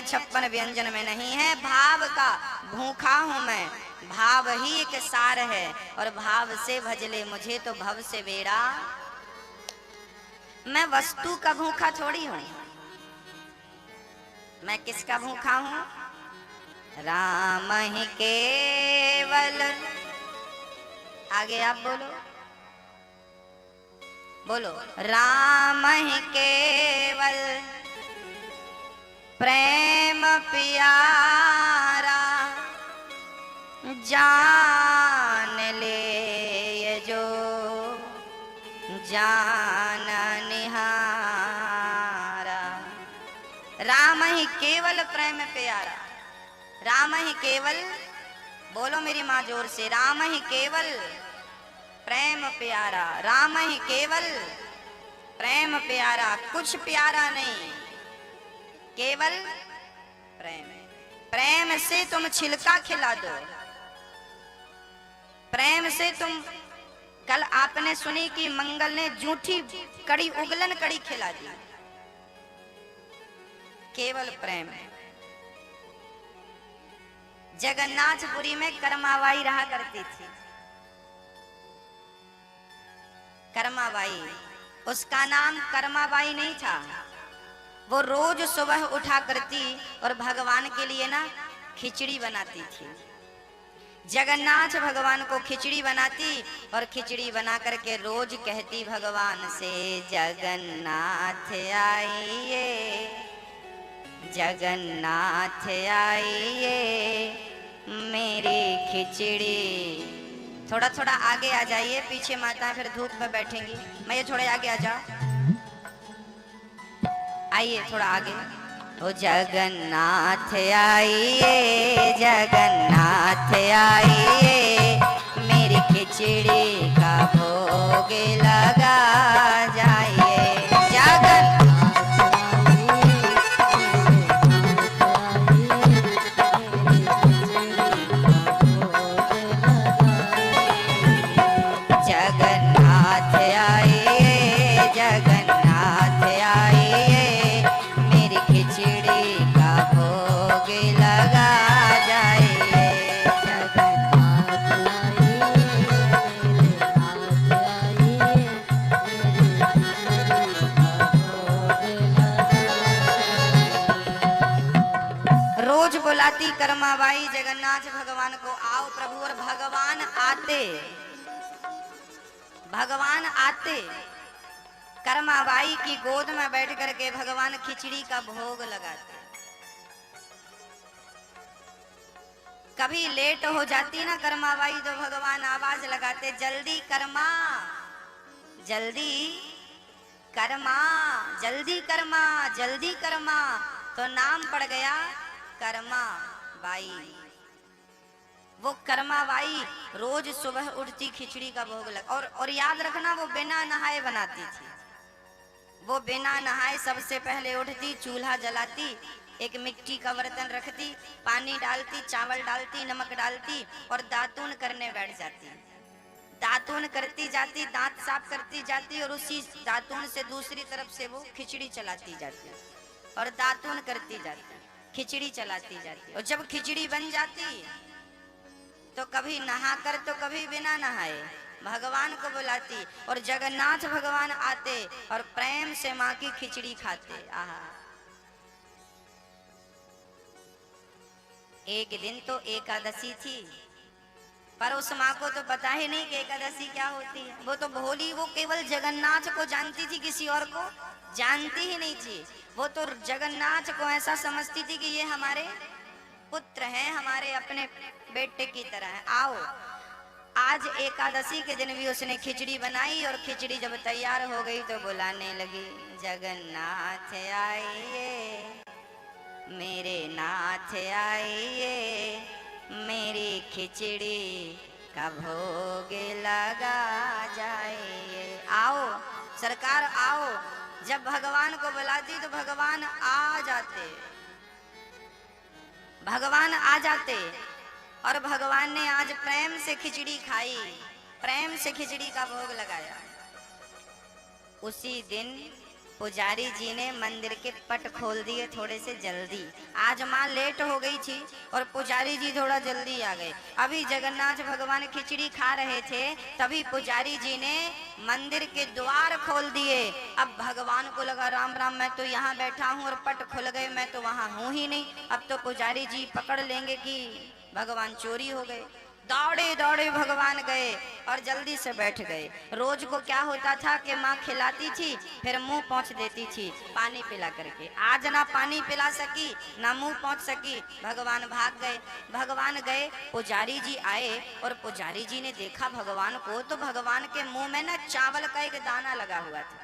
56 व्यंजन में नहीं है। भाव का भूखा हूं मैं, भाव ही एक सार है, और भाव से भजले मुझे तो भव से बेड़ा। मैं वस्तु का भूखा थोड़ी हूं, मैं किसका भूखा हूं? राम ही केवल। आगे आप बोलो, बोलो। राम ही केवल प्रेम प्यारा, जान ले ये जो जान निहारा। राम ही केवल प्रेम प्यारा, राम ही केवल, बोलो मेरी माँ जोर से, राम ही केवल प्रेम प्यारा, राम ही केवल प्रेम प्यारा, कुछ प्यारा नहीं, केवल प्रेम। प्रेम से तुम छिलका खिला दो, प्रेम से तुम, कल आपने सुनी कि मंगल ने जूठी कड़ी, उगलन कड़ी खिला दी, केवल प्रेम है। जगन्नाथपुरी में कर्माबाई रहा करती थी, कर्माबाई, उसका नाम कर्माबाई नहीं था। वो रोज सुबह उठा करती और भगवान के लिए ना खिचड़ी बनाती थी। जगन्नाथ भगवान को खिचड़ी बनाती और खिचड़ी बना करके रोज कहती भगवान से, जगन्नाथ आइए, जगन्नाथ आइए मेरी खिचड़ी। थोड़ा थोड़ा आगे आ जाइए, पीछे माता फिर धूप में बैठेंगी। मैं ये थोड़े आगे आ जाओ, आइए थोड़ा आगे। ओ जगन्नाथ आइए, जगन्नाथ आइए मेरी खिचड़ी का भोग लगा जाइए। जगन्नाथ आइए, जगन्नाथ आइए मेरी खिचड़ी का भोग लगा जाइए। रोज बुलाती कर्माबाई जगन्नाथ भगवान को, आओ प्रभु, और भगवान आते, भगवान आते कर्माबाई की गोद में बैठ करके भगवान खिचड़ी का भोग लगाते। कभी लेट हो जाती ना कर्माबाई तो भगवान आवाज लगाते, जल्दी कर्मा, जल्दी कर्मा, जल्दी कर्मा, जल्दी कर्मा। तो नाम पड़ गया कर्मा बाई। वो कर्माबाई रोज सुबह उठती खिचड़ी का भोग लगा, और याद रखना वो बिना नहाए बनाती थी। वो बिना नहाए सबसे पहले उठती, चूल्हा जलाती, एक मिट्टी का बर्तन रखती, पानी डालती, चावल डालती, नमक डालती और दातून करने बैठ जाती। दातून करती जाती, दांत साफ करती जाती और उसी दातून से दूसरी तरफ से वो खिचड़ी चलाती जाती और दातून करती जाती, खिचड़ी चलाती जाती। और जब खिचड़ी बन जाती तो कभी नहाकर तो कभी बिना नहाए भगवान को बुलाती, और जगन्नाथ भगवान आते और प्रेम से माँ की खिचड़ी खाते। आहा, एक दिन तो एकादशी थी, पर उस माँ को तो पता ही नहीं कि एकादशी क्या होती है। वो तो भोली, वो केवल जगन्नाथ को जानती थी, किसी और को जानती ही नहीं थी। वो तो जगन्नाथ को ऐसा समझती थी कि ये हमारे पुत्र हैं, हमारे अपने बेटे की तरह है। आओ, आज एकादशी के दिन भी उसने खिचड़ी बनाई और खिचड़ी जब तैयार हो गई तो बुलाने लगी, जगन्नाथ आइए मेरे नाथ आइए मेरी खिचड़ी का भोग लगा जाइए। आओ सरकार आओ। जब भगवान को बुलाती तो भगवान आ जाते, भगवान आ जाते। और भगवान ने आज प्रेम से खिचड़ी खाई, प्रेम से खिचड़ी का भोग लगाया। उसी दिन पुजारी जी ने मंदिर के पट खोल दिए थोड़े से जल्दी। आज माँ लेट हो गई थी और पुजारी जी थोड़ा जल्दी आ गए। अभी जगन्नाथ भगवान खिचड़ी खा रहे थे, तभी पुजारी जी ने मंदिर के द्वार खोल दिए। अब भगवान को लगा राम राम, मैं तो यहाँ बैठा हूँ और पट खुल गए, मैं तो वहाँ हूँ ही नहीं, अब तो पुजारी जी पकड़ लेंगे कि भगवान चोरी हो गए। दौड़े दौड़े भगवान गए और जल्दी से बैठ गए। रोज को क्या होता था कि माँ खिलाती थी, फिर मुंह पहुँच देती थी पानी पिला करके। आज ना पानी पिला सकी ना मुंह पहुँच सकी, भगवान भाग गए। भगवान गए, पुजारी जी आए और पुजारी जी ने देखा भगवान को, तो भगवान के मुंह में ना चावल का एक दाना लगा हुआ था।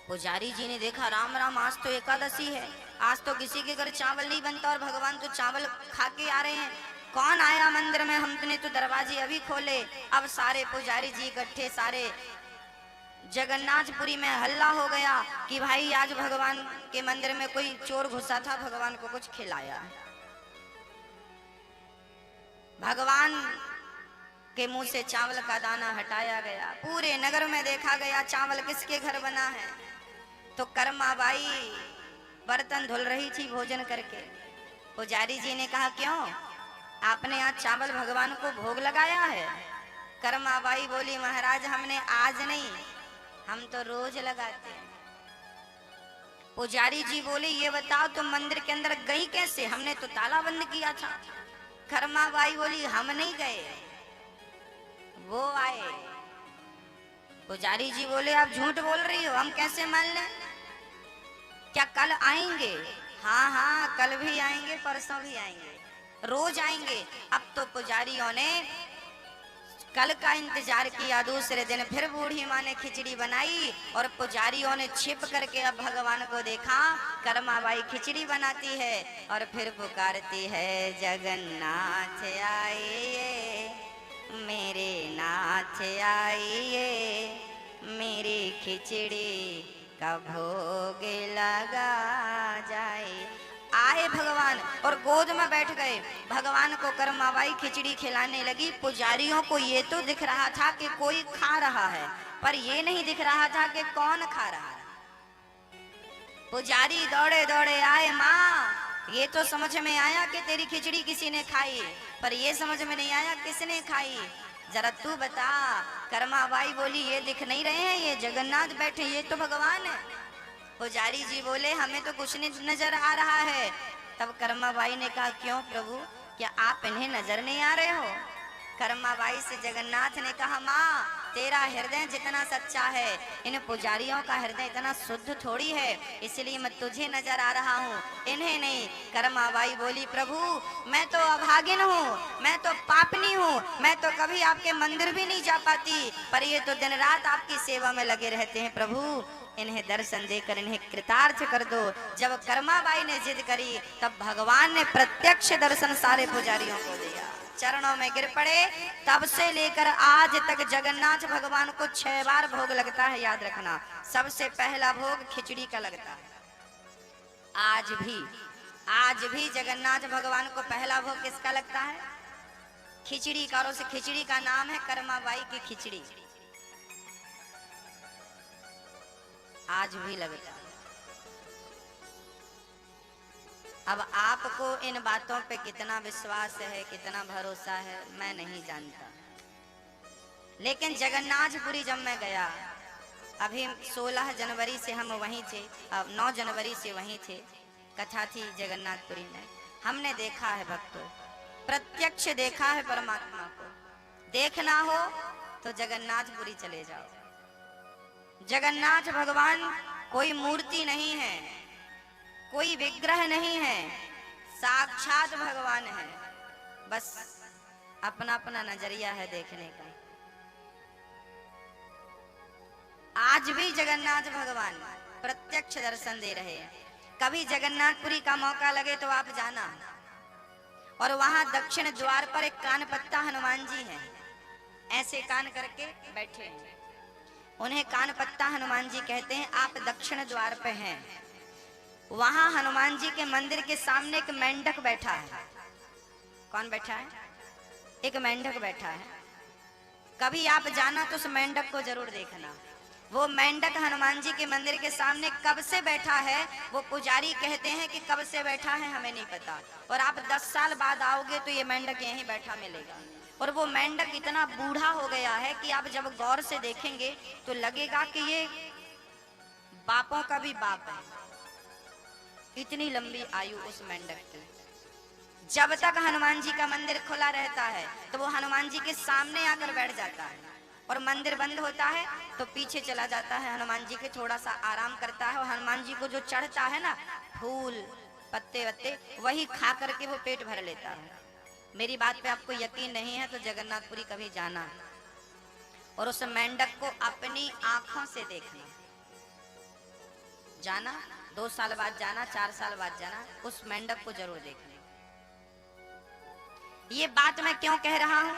पुजारी जी ने देखा राम राम, आज तो एकादशी है, आज तो किसी के घर चावल नहीं बनता और भगवान तो चावल खा के आ रहे हैं। कौन आया मंदिर में? हमने तो दरवाजे अभी खोले। अब सारे पुजारी जी इकट्ठे, सारे जगन्नाथपुरी में हल्ला हो गया कि भाई आज भगवान के मंदिर में कोई चोर घुसा था, भगवान को कुछ खिलाया। भगवान के मुंह से चावल का दाना हटाया गया। पूरे नगर में देखा गया चावल किसके घर बना है। तो कर्माबाई बर्तन धुल रही थी भोजन करके। पुजारी जी ने कहा क्यों आपने आज चावल भगवान को भोग लगाया है? कर्माबाई बोली महाराज हमने आज नहीं, हम तो रोज लगाते हैं। पुजारी जी बोले ये बताओ तुम मंदिर के अंदर गई कैसे? हमने तो ताला बंद किया था। कर्माबाई बोली हम नहीं गए, वो आए। पुजारी जी बोले आप झूठ बोल रही हो, हम कैसे मान लें? क्या कल आएंगे? हाँ हाँ कल भी आएंगे, परसों भी आएंगे, रोज आएंगे। अब तो पुजारियों ने कल का इंतजार किया। दूसरे दिन फिर बूढ़ी माँ ने खिचड़ी बनाई और पुजारियों ने छिप करके अब भगवान को देखा। कर्माबाई खिचड़ी बनाती है और फिर पुकारती है जगन्नाथ आइए, मेरे नाथ आइए, मेरी खिचड़ी का भोग लगा जाए। आए भगवान और गोद में बैठ गए। भगवान को कर्माबाई खिचड़ी खिलाने लगी। पुजारियों को ये तो दिख रहा था कि कोई खा रहा है, पर ये नहीं दिख रहा था कि कौन खा रहा है। पुजारी दौड़े दौड़े आए, माँ ये तो समझ में आया कि तेरी खिचड़ी किसी ने खाई, पर ये समझ में नहीं आया किसने खाई, जरा तू बता। कर्माबाई बोली ये दिख नहीं रहे हैं, ये जगन्नाथ बैठे, ये तो भगवान है। पुजारी जी बोले हमें तो कुछ नहीं नजर आ रहा है। तब कर्माबाई ने कहा क्यों प्रभु, क्या आप इन्हें नजर नहीं आ रहे हो? कर्माबाई से जगन्नाथ ने कहा माँ तेरा हृदय जितना सच्चा है, इन पुजारियों का हृदय इतना शुद्ध थोड़ी है, इसलिए मैं तुझे नजर आ रहा हूँ, इन्हें नहीं। कर्माबाई बोली प्रभु मैं तो अभागिन हूँ, मैं तो पापनी हूँ, मैं तो कभी आपके मंदिर भी नहीं जा पाती, पर ये तो दिन रात आपकी सेवा में लगे रहते हैं। प्रभु इन्हें दर्शन देकर इन्हें कृतार्थ कर दो। जब कर्माबाई ने जिद करी तब भगवान ने प्रत्यक्ष दर्शन सारे पुजारियों को दिया, चरणों में गिर पड़े। तब से लेकर आज तक जगन्नाथ भगवान को 6 बार भोग लगता है, याद रखना। सबसे पहला भोग खिचड़ी का लगता है। आज भी जगन्नाथ भगवान को पहला भोग किसका लगता है? खिचड़ी का। और उस खिचड़ी का नाम है कर्माबाई की खिचड़ी। आज भी लगता है। अब आपको इन बातों पे कितना विश्वास है, कितना भरोसा है, मैं नहीं जानता। लेकिन जगन्नाथपुरी जब मैं गया, अभी 16 जनवरी से हम वहीं थे, अब 9 जनवरी से वहीं थे, कथा थी जगन्नाथपुरी में। हमने देखा है भक्तों, प्रत्यक्ष देखा है परमात्मा को। देखना हो तो जगन्नाथपुरी चले जाओ। जगन्नाथ भगवान कोई मूर्ति नहीं है, कोई विग्रह नहीं है, साक्षात भगवान है। बस अपना अपना नजरिया है देखने का। आज भी जगन्नाथ भगवान प्रत्यक्ष दर्शन दे रहे हैं। कभी जगन्नाथपुरी का मौका लगे तो आप जाना। और वहां दक्षिण द्वार पर एक कान पत्ता हनुमान जी हैं, ऐसे कान करके बैठे हैं, उन्हें कान पत्ता हनुमान जी कहते हैं। आप दक्षिण द्वार पे हैं, वहां हनुमान जी के मंदिर के सामने एक मेंढक बैठा है। कौन बैठा है? एक मेंढक बैठा है। कभी आप जाना तो उस मेंढक को जरूर देखना। वो मेंढक हनुमान जी के मंदिर के सामने कब से बैठा है, वो पुजारी कहते हैं कि कब से बैठा है हमें नहीं पता, और आप 10 साल बाद आओगे तो ये मेंढक यहीं बैठा मिलेगा। और वो मेंढक इतना बूढ़ा हो गया है कि आप जब गौर से देखेंगे तो लगेगा कि ये बापों का भी बाप है, इतनी लंबी आयु उस मेंढक की। जब तक हनुमान जी का मंदिर खुला रहता है तो वो हनुमान जी के सामने आकर बैठ जाता है, और मंदिर बंद होता है तो पीछे चला जाता है, हनुमान जी के थोड़ा सा आराम करता है, और हनुमान जी को जो चढ़ता है ना फूल पत्ते वत्ते, वही खा करके वो पेट भर लेता है। मेरी बात पे आपको यकीन नहीं है तो जगन्नाथपुरी कभी जाना और उस मेंढक को अपनी आंखों से देखना। जाना 2 साल बाद जाना, 4 साल बाद जाना, उस मेंढक को जरूर देखना। ये बात मैं क्यों कह रहा हूं,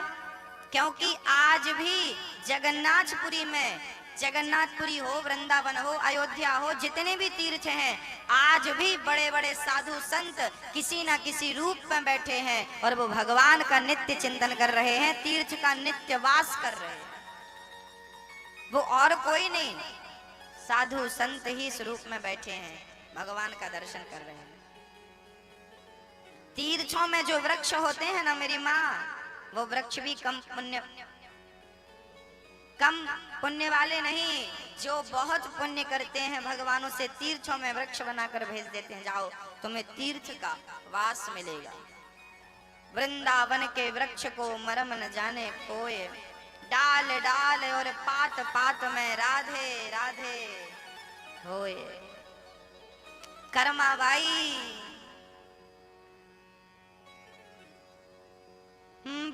क्योंकि आज भी जगन्नाथपुरी में, जगन्नाथपुरी हो, वृंदावन हो, अयोध्या हो, जितने भी तीर्थ हैं, आज भी बड़े बड़े साधु संत किसी ना किसी रूप में बैठे हैं और वो भगवान का नित्य चिंतन कर रहे हैं, तीर्थ का नित्य वास कर रहे हैं। वो और कोई नहीं, साधु संत ही इस रूप में बैठे हैं, भगवान का दर्शन कर रहे हैं। तीर्थों में जो वृक्ष होते हैं ना मेरी माँ, वो वृक्ष भी कम पुण्य वाले नहीं, जो बहुत पुण्य करते हैं भगवान उसे तीर्थों में वृक्ष बनाकर भेज देते हैं, जाओ तुम्हें तीर्थ का वास मिलेगा। वृंदावन के वृक्ष को मरम न जाने कोय, डाल डाल और पात पात में राधे राधे होए। कर्माबाई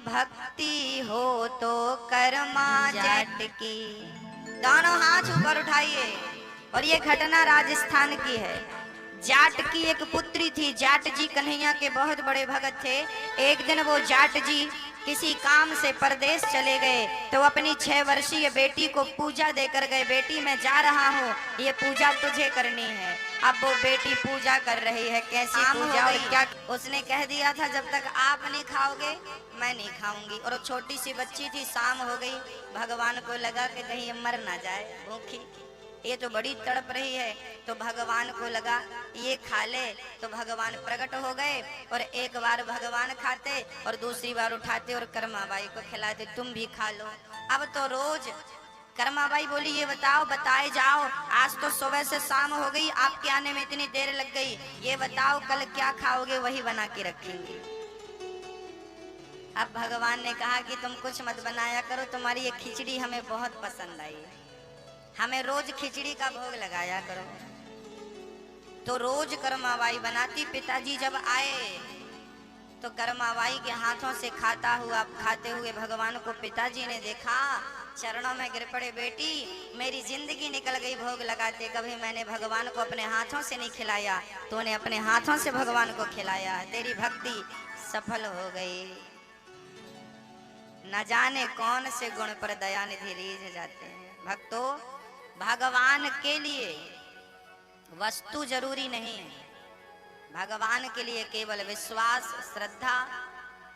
भक्ति हो तो कर्मा जट की, दोनों हाथ ऊपर उठाइए। और ये घटना राजस्थान की है। जाट की एक पुत्री थी, जाट जी कन्हैया के बहुत बड़े भगत थे। एक दिन वो जाट जी किसी काम से परदेश चले गए तो अपनी 6 वर्षीय बेटी को पूजा देकर गए, बेटी मैं जा रहा हूँ, ये पूजा तुझे करनी है। अब वो बेटी पूजा कर रही है, कैसी पूजा और क्या, उसने कह दिया था जब तक आप नहीं खाओगे मैं नहीं खाऊंगी। और छोटी सी बच्ची थी, शाम हो गई, भगवान को लगा कि कहीं ये मर ना जाए भूखी, ये तो बड़ी तड़प रही है, तो भगवान को लगा ये खा ले, तो भगवान प्रकट हो गए और एक बार भगवान खाते और दूसरी बार उठाते और कर्माबाई को खिलाते, तुम भी खा लो। अब तो रोज कर्माबाई बोली ये बताओ, बताए जाओ, आज तो सुबह से शाम हो गई, आपके आने में इतनी देर लग गई, ये बताओ कल क्या खाओगे, वही बना के रखेंगे। अब भगवान ने कहा कि तुम कुछ मत बनाया करो, तुम्हारी ये खिचड़ी हमें बहुत पसंद आई है, हमें रोज खिचड़ी का भोग लगाया करो। तो रोज कर्माबाई बनाती। पिताजी जब आए तो कर्माबाई के हाथों से खाते हुए भगवान को पिताजी ने देखा, चरणों में गिर पड़े, बेटी मेरी जिंदगी निकल गई भोग लगाते, कभी मैंने भगवान को अपने हाथों से नहीं खिलाया, तूने अपने हाथों से भगवान को खिलाया, तेरी भक्ति सफल हो गई। न जाने कौन से गुण पर दया निधि रीझ जाते हैं। भक्तों, भगवान के लिए वस्तु जरूरी नहीं है, भगवान के लिए केवल विश्वास, श्रद्धा,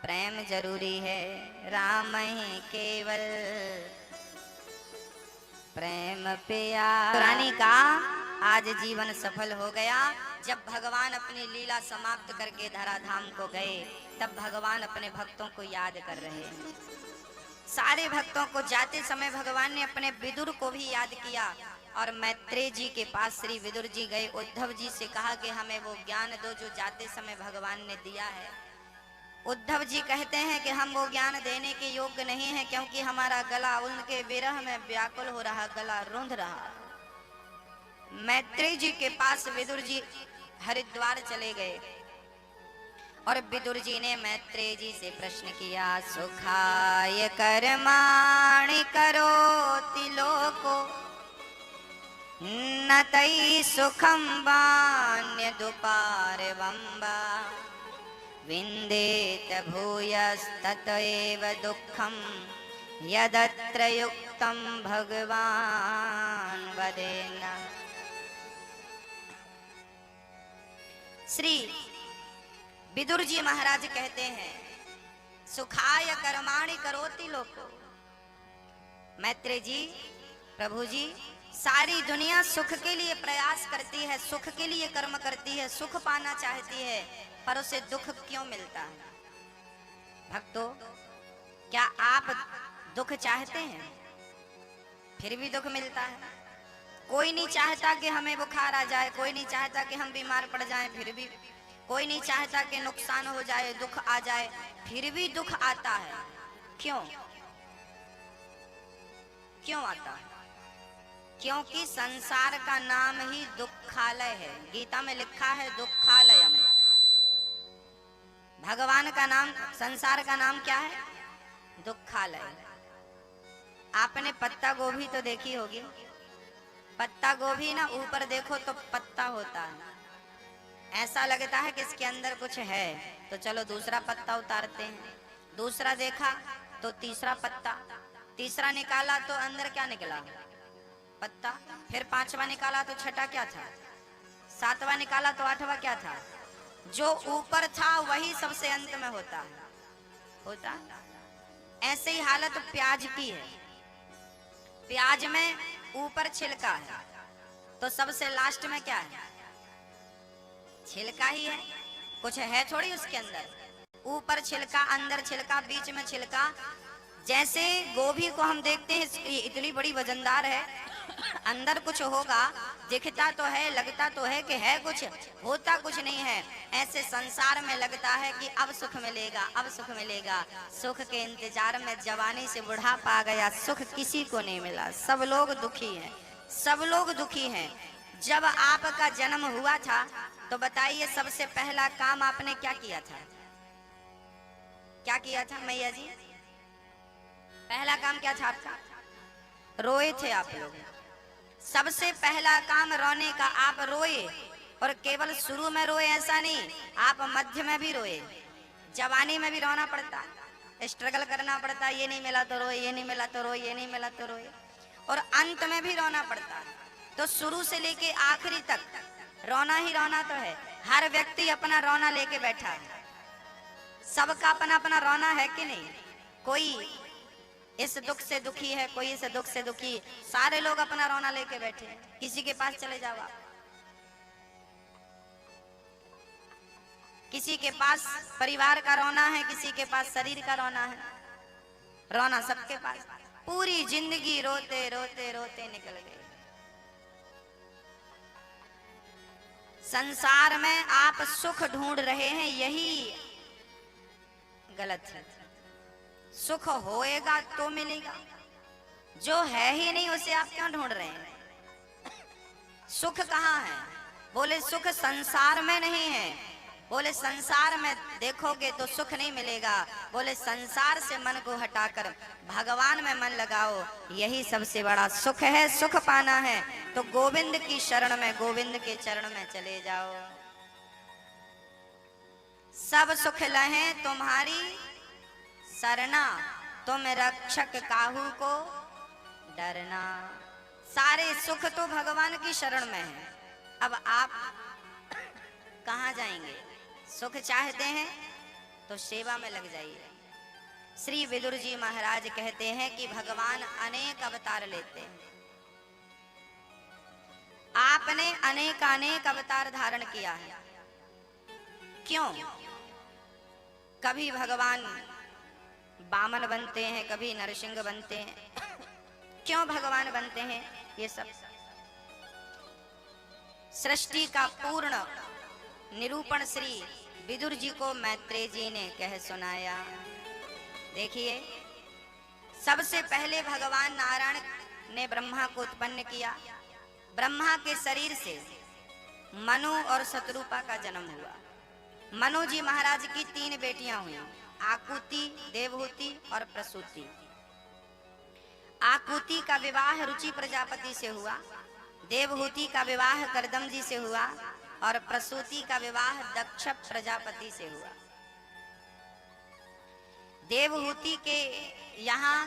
प्रेम जरूरी है। राम ही केवल प्रेम प्यार। रानी का आज जीवन सफल हो गया। जब भगवान अपनी लीला समाप्त करके धराधाम को गए, तब भगवान अपने भक्तों को याद कर रहे हैं। सारे भक्तों को जाते समय भगवान ने अपने विदुर को भी याद किया और मैत्रेय जी के पास श्री विदुर जी गए, उद्धव जी से कहा कि हमें वो ज्ञान दो जो जाते समय भगवान ने दिया है। उद्धव जी कहते हैं कि हम वो ज्ञान देने के योग्य नहीं हैं, क्योंकि हमारा गला उनके विरह में व्याकुल हो रहा, गला रूंध रहा। मैत्रेय जी के पास विदुर जी हरिद्वार चले गए और विदुर जी ने मैत्रेय जी से प्रश्न किया, सुखाय कर्माणि करोति लोको न तै सुखम वान्य दुपारवंबा विंदेत भूयस्ततएव दुःखम यदत्र युक्तम भगवान वदेना। श्री विदुर जी महाराज कहते हैं, सुखाय कर्माणि करोति लोको। मैत्रेय जी, प्रभु जी, सारी दुनिया सुख के लिए प्रयास करती है, सुख के लिए कर्म करती है, सुख पाना चाहती है, पर उसे दुख क्यों मिलता है? भक्तों, क्या आप दुख चाहते हैं? फिर भी दुख मिलता है। कोई नहीं चाहता कि हमें बुखार आ जाए, कोई नहीं चाहता कि हम बीमार पड़ जाएं, फिर भी कोई नहीं चाहता कि नुकसान हो जाए, दुख आ जाए, फिर भी दुख आता है। क्यों? क्यों आता है? क्योंकि संसार का नाम ही दुखालय है। गीता में लिखा है दुखालयम। भगवान का नाम, संसार का नाम क्या है? दुखालय। आपने पत्ता गोभी तो देखी होगी। पत्ता गोभी ना ऊपर देखो तो पत्ता होता है, ऐसा लगता है कि इसके अंदर कुछ है, तो चलो दूसरा पत्ता उतारते हैं। दूसरा देखा तो तीसरा पत्ता, तीसरा निकाला तो अंदर क्या निकला? पत्ता। फिर पांचवा निकाला तो छठा क्या था? सातवां निकाला तो आठवां क्या था? जो ऊपर था वही सबसे अंत में होता। ऐसे ही हालत प्याज की है। प्याज में ऊपर छिलका है, तो सबसे लास्ट में क्या है? छिलका ही है, कुछ है थोड़ी उसके अंदर। ऊपर छिलका, अंदर छिलका, बीच में छिलका। जैसे गोभी को हम देखते हैं इतनी बड़ी वजनदार है, अंदर कुछ होगा, दिखता तो है, लगता तो है कि है कुछ, होता कुछ नहीं है। ऐसे संसार में लगता है कि अब सुख मिलेगा, अब सुख मिलेगा। सुख के इंतजार में जवानी से बुढ़ापा आ गया, सुख किसी को नहीं मिला। सब लोग दुखी हैं, सब लोग दुखी हैं। जब आपका जन्म हुआ था तो बताइए सबसे पहला काम आपने क्या किया था? क्या किया था मैया जी? पहला काम क्या था आपका? रोए थे आप लोग। सबसे पहला काम रोने का। आप रोए, और केवल शुरू में रोए ऐसा नहीं, आप मध्य में भी रोए, जवानी में भी रोना पड़ता, स्ट्रगल करना पड़ता। ये नहीं मिला तो रोए, ये नहीं मिला तो रोए, ये नहीं मिला तो रोए, और अंत में भी रोना पड़ता। तो शुरू से लेके आखिरी तक रोना ही रोना तो है। हर व्यक्ति अपना रोना लेके बैठा है, सबका अपना अपना रोना है कि नहीं? कोई इस दुख से दुखी है, कोई इस दुख से दुखी, सारे लोग अपना रोना लेके बैठे हैं। किसी के पास चले जाओ आप, किसी के पास परिवार का रोना है, किसी के पास शरीर का रोना है। रोना सबके पास। पूरी जिंदगी रोते रोते रोते निकल गई। संसार में आप सुख ढूंढ रहे हैं, यही गलत है। सुख होएगा तो मिलेगा, जो है ही नहीं उसे आप क्यों ढूंढ रहे हैं? सुख कहाँ है? बोले सुख संसार में नहीं है। बोले संसार में देखोगे तो सुख नहीं मिलेगा। बोले संसार से मन को हटाकर भगवान में मन लगाओ, यही सबसे बड़ा सुख है। सुख पाना है तो गोविंद की शरण में, गोविंद के चरण में चले जाओ। सब सुख लहे तुम्हारी सरना, तुम रक्षक काहू को डरना। सारे सुख तो भगवान की शरण में है। अब आप कहाँ जाएंगे? सुख चाहते हैं तो सेवा में लग जाइए। श्री विदुर जी महाराज कहते हैं कि भगवान अनेक अवतार लेते हैं। आपने अनेक अवतार धारण किया है। क्यों? कभी भगवान बामन बनते हैं, कभी नरसिंह बनते हैं। क्यों भगवान बनते हैं? ये सब सृष्टि का पूर्ण निरूपण श्री विदुर जी को मैत्रेय जी ने कह सुनाया। देखिए, सबसे पहले भगवान नारायण ने ब्रह्मा को उत्पन्न किया। ब्रह्मा के शरीर से मनु और शत्रुपा का जन्म हुआ। मनु जी महाराज की 3 बेटियां हुई, आकुति, देवहूति और प्रसूति। आकुति का विवाह रुचि प्रजापति से हुआ, देवहूति का विवाह करदम जी से हुआ, और प्रसूति का विवाह दक्ष प्रजापति से हुआ। देवहूति के यहाँ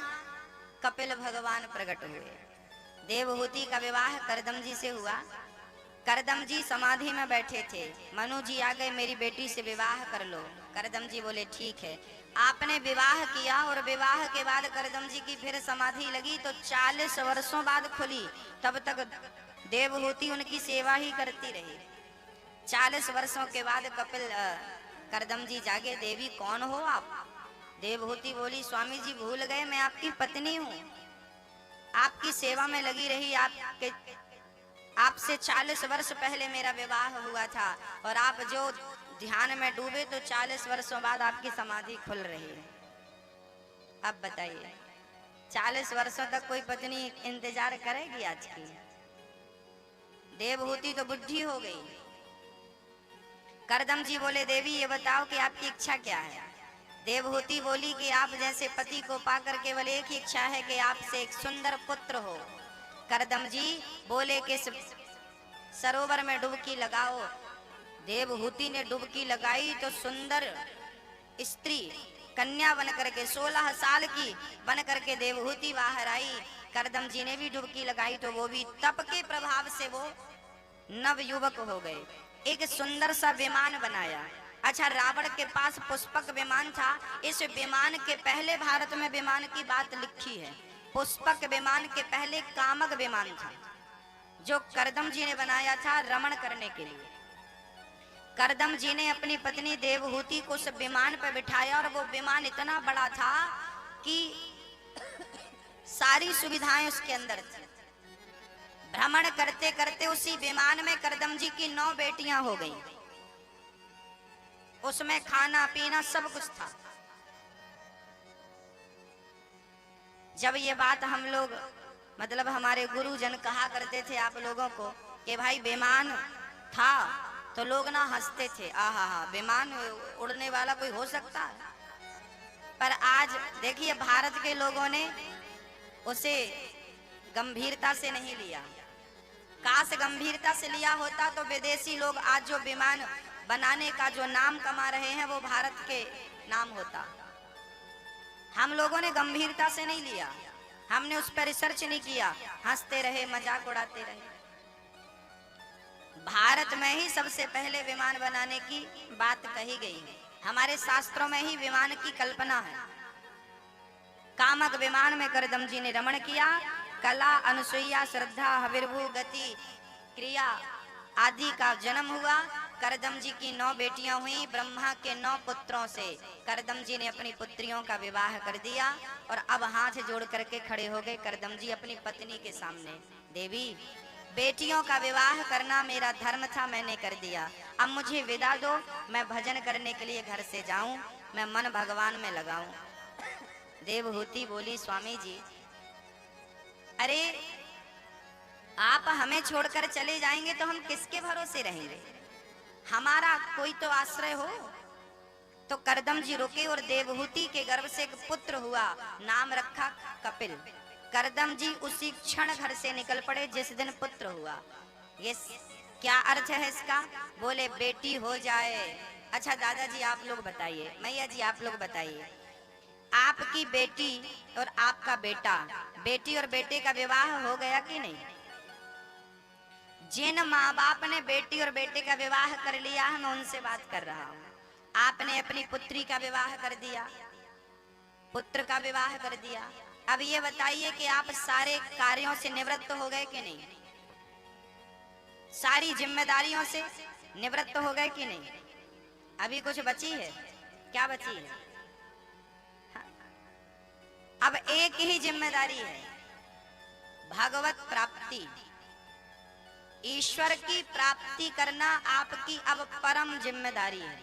कपिल भगवान प्रकट हुए। देवहूति का विवाह करदम जी से हुआ, करदम जी समाधि में बैठे थे। मनु जी आ गए, मेरी बेटी से विवाह कर लो। करदम जी बोले ठीक है। आपने विवाह किया और विवाह के बाद करदम जी की फिर समाधि लगी तो 40 वर्षों बाद खुली। तब तक देवहूति उनकी सेवा ही करती रही। 40 वर्षों के बाद कपिल करदम जी जागे, देवी कौन हो आप? देवहूति बोली, स्वामी जी भूल गए, मैं आपकी पत्नी हूँ, आपकी सेवा में लगी रही। आपसे 40 वर्ष पहले मेरा विवाह हुआ था और आप जो ध्यान में डूबे तो 40 वर्षों बाद आपकी समाधि खुल रही है। अब बताइए 40 वर्षों तक कोई पत्नी इंतजार करेगी आज की? देवहूति तो बुढ़ी हो गई। करदम जी बोले, देवी ये बताओ कि आपकी इच्छा क्या है? देवहूति बोली कि आप जैसे पति को पाकर केवल एक ही इच्छा है कि आपसे एक सुंदर पुत्र हो। करदम जी बोले कि सरोवर में डुबकी लगाओ। देवहूति ने डुबकी लगाई तो सुंदर स्त्री कन्या बनकर के 16 साल की बनकर के देवहूति बाहर आई। करदम जी ने भी डुबकी लगाई तो वो भी तप के प्रभाव से वो नव युवक हो गए। एक सुंदर सा विमान बनाया। अच्छा, रावण के पास पुष्पक विमान था। इस विमान के पहले भारत में विमान की बात लिखी है। पुष्पक विमान के पहले कामक विमान था जो करदम जी ने बनाया था रमण करने के लिए। करदम जी ने अपनी पत्नी देवहूति को उस विमान पर बिठाया और वो विमान इतना बड़ा था कि सारी सुविधाएं उसके अंदर थी। भ्रमण करते करते उसी विमान में करदम जी की 9 बेटियां हो गईं। उसमें खाना पीना सब कुछ था। जब ये बात हम लोग मतलब हमारे गुरुजन कहा करते थे आप लोगों को कि भाई विमान था तो लोग ना हंसते थे, आहा हा विमान उड़ने वाला कोई हो सकता है। पर आज देखिए भारत के लोगों ने उसे गंभीरता से नहीं लिया। काश गंभीरता से लिया होता तो विदेशी लोग आज जो विमान बनाने का जो नाम कमा रहे हैं वो भारत के नाम होता। हम लोगों ने गंभीरता से नहीं लिया, हमने उस पर रिसर्च नहीं किया, हंसते रहे, मजाक उड़ाते रहे। भारत में ही सबसे पहले विमान बनाने की बात कही गई है। हमारे शास्त्रों में ही विमान की कल्पना है। कामक विमान में करदम जी ने रमण किया। कला, अनुसुईया, श्रद्धा, हविर्भू, गति, क्रिया आदि का जन्म हुआ। करदम जी की 9 बेटियां हुई। ब्रह्मा के 9 पुत्रों से करदम जी ने अपनी पुत्रियों का विवाह कर दिया और अब हाथ जोड़ करके खड़े हो गए करदम जी अपनी पत्नी के सामने। देवी, बेटियों का विवाह करना मेरा धर्म था, मैंने कर दिया। अब मुझे विदा दो, मैं भजन करने के लिए घर से जाऊं, मैं मन भगवान में लगाऊं। देवहूति बोली, स्वामी जी अरे आप हमें छोड़कर चले जाएंगे तो हम किसके भरोसे रहेंगे? हमारा कोई तो आश्रय हो। तो करदम जी रुके और देवहूति के गर्भ से एक पुत्र हुआ, नाम रखा कपिल। करदम जी उसी क्षण घर से निकल पड़े जिस दिन पुत्र हुआ। ये क्या अर्थ है इसका? बोले बेटी हो जाए। अच्छा दादाजी आप लोग बताइए, मैया जी आप लोग बताइए, आपकी बेटी और आपका बेटा, बेटी और बेटे का विवाह हो गया कि नहीं? जिन माँ बाप ने बेटी और बेटे का विवाह कर लिया है मैं उनसे बात कर रहा हूँ। आपने अपनी पुत्री का विवाह कर दिया, पुत्र का विवाह कर दिया। अब ये बताइए कि आप सारे कार्यों से निवृत्त हो गए कि नहीं? सारी जिम्मेदारियों से निवृत्त हो गए कि नहीं? अभी कुछ बची है? क्या बची है? अब एक ही जिम्मेदारी है, भगवत प्राप्ति, ईश्वर की प्राप्ति करना आपकी अब परम जिम्मेदारी है।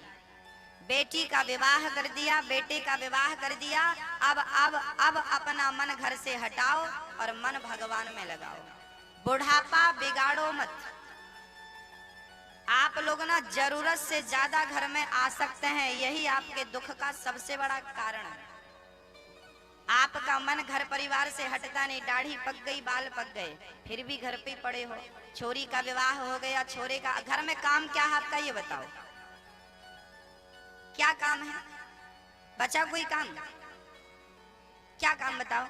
बेटी का विवाह कर दिया, बेटे का विवाह कर दिया, अब अपना मन घर से हटाओ और मन भगवान में लगाओ। बुढ़ापा बिगाड़ो मत। आप लोग ना जरूरत से ज्यादा घर में आ सकते हैं, यही आपके दुख का सबसे बड़ा कारण है। आपका मन घर परिवार से हटता नहीं, दाढ़ी पक गई, बाल पक गए, फिर भी घर पे पड़े हो। छोरी का विवाह हो गया, छोरे का, घर में काम क्या है आपका ये बताओ, क्या काम है? बचा कोई काम? क्या काम बताओ?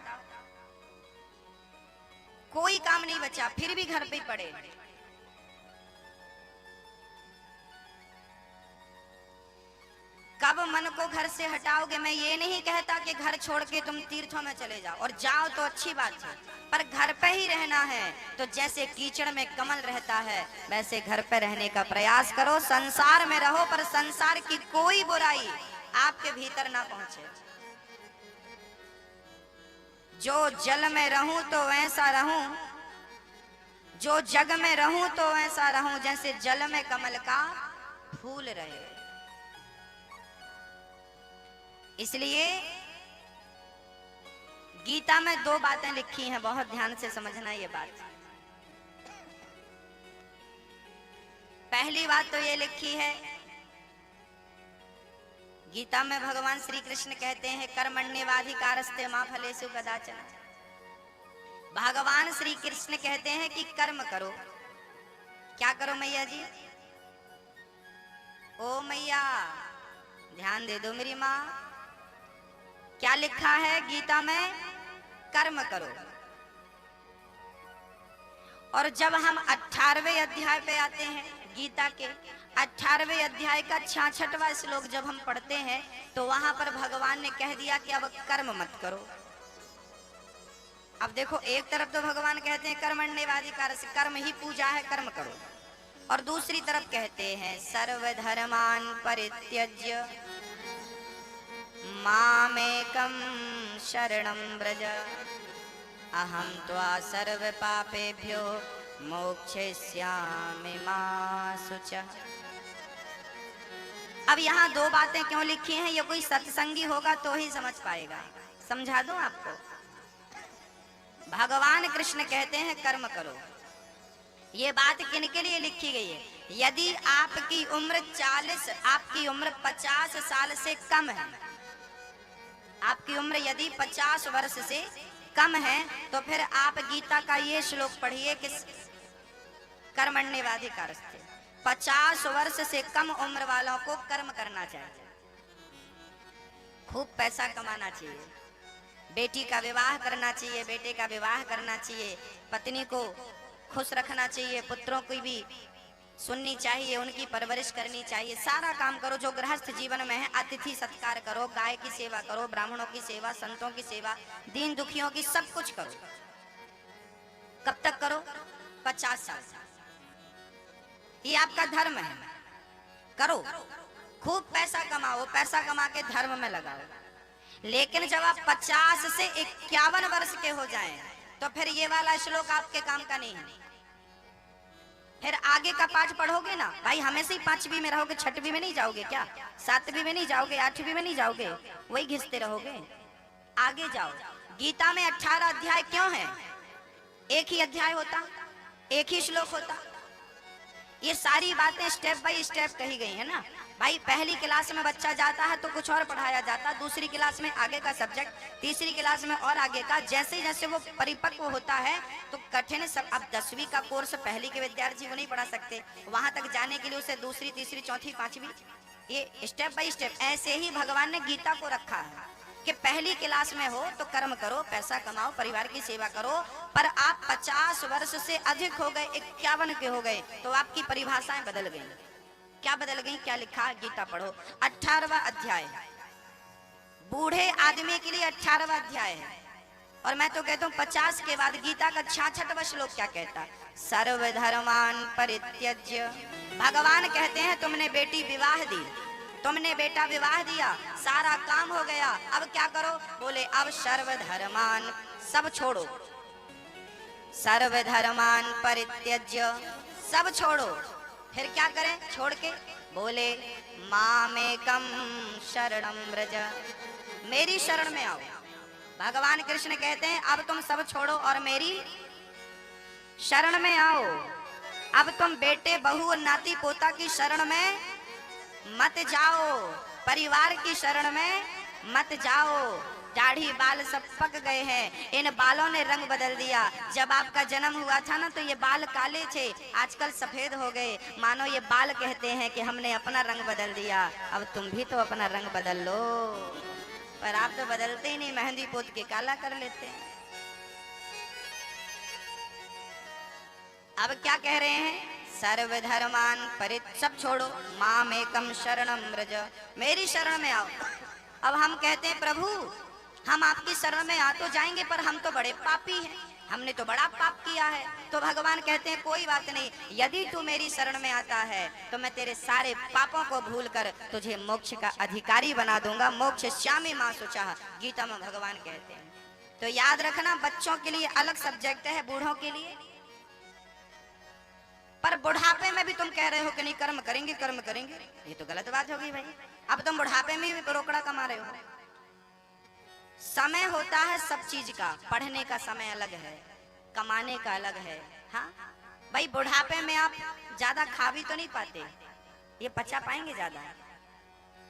कोई काम नहीं बचा, फिर भी घर पे पड़े। कब मन को घर से हटाओगे। मैं ये नहीं कहता कि घर छोड़ के तुम तीर्थों में चले जाओ, और जाओ तो अच्छी बात है, पर घर पे ही रहना है तो जैसे कीचड़ में कमल रहता है वैसे घर पे रहने का प्रयास करो। संसार में रहो पर संसार की कोई बुराई आपके भीतर ना पहुंचे। जो जल में रहूं तो वैसा रहूं, जो जग में रहूं तो वैसा रहूं, जैसे जल में कमल का फूल रहे। इसलिए गीता में दो बातें लिखी हैं, बहुत ध्यान से समझना ये बात। पहली बात तो ये लिखी है गीता में, भगवान श्री कृष्ण कहते हैं कर्मण्येवाधिकारस्ते मा फलेषु कदाचन। भगवान श्री कृष्ण कहते हैं कि कर्म करो। क्या करो मैया जी? ओ मैया ध्यान दे दो मेरी माँ, क्या लिखा है गीता में? कर्म करो। और जब हम 18वें अध्याय पे आते हैं, गीता के 18वें अध्याय का 66वां श्लोक जब हम पढ़ते हैं तो वहां पर भगवान ने कह दिया कि अब कर्म मत करो। अब देखो, एक तरफ तो भगवान कहते हैं कर्मण्येवाधिकार से, कर्म ही पूजा है, कर्म करो, और दूसरी तरफ कहते हैं सर्वधर्मान परित्यज्य मामेकं शरणं व्रज अहं त्वा सर्व पापेभ्यो मोक्षयिष्यामि मा शुचः। अब यहाँ दो बातें क्यों लिखी हैं, ये कोई सत्संगी होगा तो ही समझ पाएगा। समझा दूं आपको। भगवान कृष्ण कहते हैं कर्म करो। ये बात किनके लिए लिखी गई है? यदि आपकी उम्र 40, आपकी उम्र 50 साल से कम है, आपकी उम्र यदि 50 वर्ष से कम है तो फिर आप गीता का ये श्लोक पढ़िए कि कर्मण्येवाधिकारस्ते। 50 वर्ष से कम उम्र वालों को कर्म करना चाहिए, खूब पैसा कमाना चाहिए, बेटी का विवाह करना चाहिए, बेटे का विवाह करना चाहिए, पत्नी को खुश रखना चाहिए, पुत्रों की भी सुननी चाहिए, उनकी परवरिश करनी चाहिए। सारा काम करो जो गृहस्थ जीवन में है। अतिथि सत्कार करो, गाय की सेवा करो, ब्राह्मणों की सेवा, संतों की सेवा, दीन दुखियों की, सब कुछ करो। कब तक करो? 50 साल। ये आपका धर्म है, करो। खूब पैसा कमाओ, पैसा कमा के धर्म में लगाओ। लेकिन जब आप 50 से 51 वर्ष के हो जाएं तो फिर ये वाला श्लोक आपके काम का नहीं है। फिर आगे का पाठ पढ़ोगे ना भाई, हमेशा ही 5वीं में रहोगे, 6वीं में नहीं जाओगे क्या? 7वीं में नहीं जाओगे, 8वीं में नहीं जाओगे, वही घिसते रहोगे। आगे जाओ। गीता में 18 अध्याय क्यों है? एक ही अध्याय होता, एक ही श्लोक होता। ये सारी बातें स्टेप बाय स्टेप कही गई है ना भाई। पहली क्लास में बच्चा जाता है तो कुछ और पढ़ाया जाता, दूसरी क्लास में आगे का सब्जेक्ट, तीसरी क्लास में और आगे का। जैसे जैसे वो परिपक्व होता है तो कठिन सब। अब 10वीं का कोर्स पहली के विद्यार्थी को नहीं पढ़ा सकते, वहां तक जाने के लिए उसे दूसरी, तीसरी, चौथी, 5वीं, ये स्टेप बाय स्टेप। ऐसे ही भगवान ने गीता को रखा है कि पहली क्लास में हो तो कर्म करो, पैसा कमाओ, परिवार की सेवा करो, पर आप 50 वर्ष से अधिक हो गए, 51 के हो गए तो आपकी परिभाषाएं बदल गई। क्या बदल गई? क्या लिखा है? गीता पढ़ो। 18वां अध्याय बूढ़े आदमी के लिए 18वां अध्याय है। और मैं तो कहता हूँ 50 के बाद गीता का 66वां श्लोक क्या कहता है? सर्वधर्मान परित्यज्य। भगवान कहते हैं तुमने बेटी विवाह दी, तुमने बेटा विवाह दिया, सारा काम हो गया, अब क्या करो? बोले अब सर्वधर्मान, सब छोड़ो। सर्वधर्मान परित्यज्य, सब छोड़ो। फिर क्या करें छोड़ के? बोले मामेकं शरणं व्रज, मेरी शरण में आओ। भगवान कृष्ण कहते हैं अब तुम सब छोड़ो और मेरी शरण में आओ। अब तुम बेटे, बहू और नाती पोता की शरण में मत जाओ, परिवार की शरण में मत जाओ। दाढ़ी बाल सब पक गए हैं, इन बालों ने रंग बदल दिया। जब आपका जन्म हुआ था ना तो ये बाल काले थे, आजकल सफेद हो गए। मानो ये बाल कहते हैं कि हमने अपना रंग बदल दिया, अब तुम भी तो अपना रंग बदल लो। पर आप तो बदलते ही नहीं, मेहंदी पोत के काला कर लेते हैं। अब क्या कह रहे हैं? सर्वधर्मान सब छोड़ो, माम एकम शरणम व्रज, मेरी शरण में आओ। अब हम कहते हैं प्रभु हम आपकी शरण में आ तो जाएंगे, पर हम तो बड़े पापी हैं, हमने तो बड़ा पाप किया है। तो भगवान कहते हैं कोई बात नहीं, यदि तू मेरी शरण में आता है तो मैं तेरे सारे पापों को भूलकर तुझे मोक्ष का अधिकारी बना दूंगा। मोक्ष श्यामी मां सुचा, गीता में भगवान कहते हैं। तो याद रखना, बच्चों के लिए अलग सब्जेक्ट है, बूढ़ों के लिए। पर बुढ़ापे में भी तुम कह रहे हो कि नहीं कर्म करेंगे कर्म करेंगे, ये तो गलत बात होगी भाई। अब तुम बुढ़ापे में भी रोकड़ा कमा रहे हो। समय होता है सब चीज का, पढ़ने का समय अलग है, कमाने का अलग है। हाँ भाई, बुढ़ापे में आप ज्यादा खा भी तो नहीं पाते, ये पचा पाएंगे ज्यादा?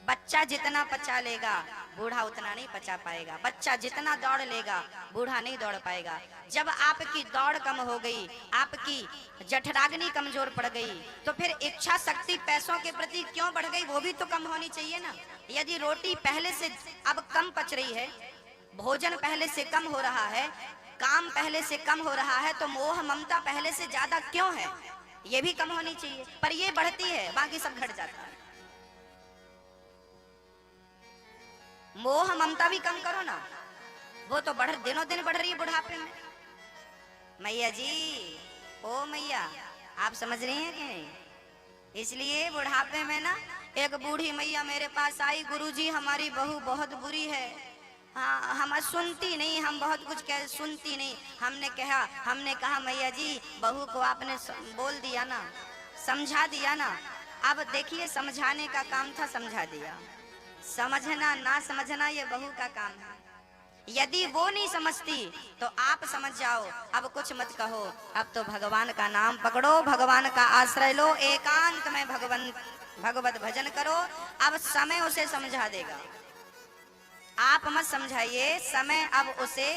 बच्चा जितना पचा लेगा बूढ़ा उतना नहीं पचा पाएगा। बच्चा जितना दौड़ लेगा बूढ़ा नहीं दौड़ पाएगा। जब आपकी दौड़ कम हो गई, आपकी जठराग्नि कमजोर पड़ गई, तो फिर इच्छा शक्ति पैसों के प्रति क्यों बढ़ गई? वो भी तो कम होनी चाहिए ना। यदि रोटी पहले से अब कम पच रही है, भोजन पहले से कम हो रहा है, काम पहले से कम हो रहा है, तो मोह ममता पहले से ज्यादा क्यों है? ये भी कम होनी चाहिए, पर ये बढ़ती है, बाकी सब घट जाता है। मोह ममता भी कम करो ना, वो तो दिनों दिन बढ़ रही है बुढ़ापे में। मैया जी, ओ मैया, आप समझ रही हैं कि नहीं? इसलिए बुढ़ापे में ना, एक बूढ़ी मैया मेरे पास आई, गुरुजी हमारी बहू बहुत बुरी है, हाँ हम सुनती नहीं, हम बहुत कुछ कह सुनती नहीं। हमने कहा मैया जी बहू को आपने बोल दिया ना, समझा दिया ना। अब देखिए, समझाने का काम था, समझा दिया। समझना ना समझना ये बहू का काम है। यदि वो नहीं समझती तो आप समझ जाओ, अब कुछ मत कहो, अब तो भगवान का नाम पकड़ो, भगवान का आश्रय लो, एकांत में भगवत भजन करो। अब समय उसे समझा देगा, आप मत समझाइए, समय अब उसे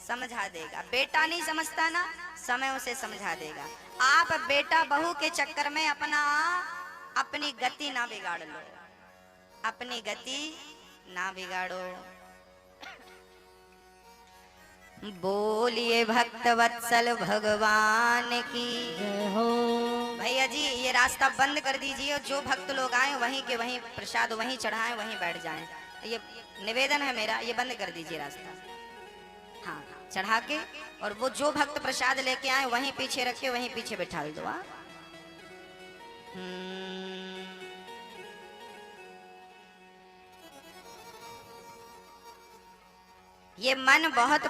समझा देगा। बेटा नहीं समझता ना, समय उसे समझा देगा। आप बेटा बहू के चक्कर में अपनी गति ना बिगाड़ लो, अपनी गति ना बिगाड़ो। बोलिए भक्त वत्सल भगवान की जय हो। भैया जी ये रास्ता बंद कर दीजिए, जो भक्त लोग आए वहीं के वहीं प्रसाद वहीं चढ़ाएं, वहीं बैठ जाएं। ये निवेदन है मेरा, ये बंद कर दीजिए रास्ता। हाँ, चढ़ा के, और वो जो भक्त प्रसाद लेके आए वहीं पीछे रखे, वहीं पीछे बैठा दो। ये मन बहुत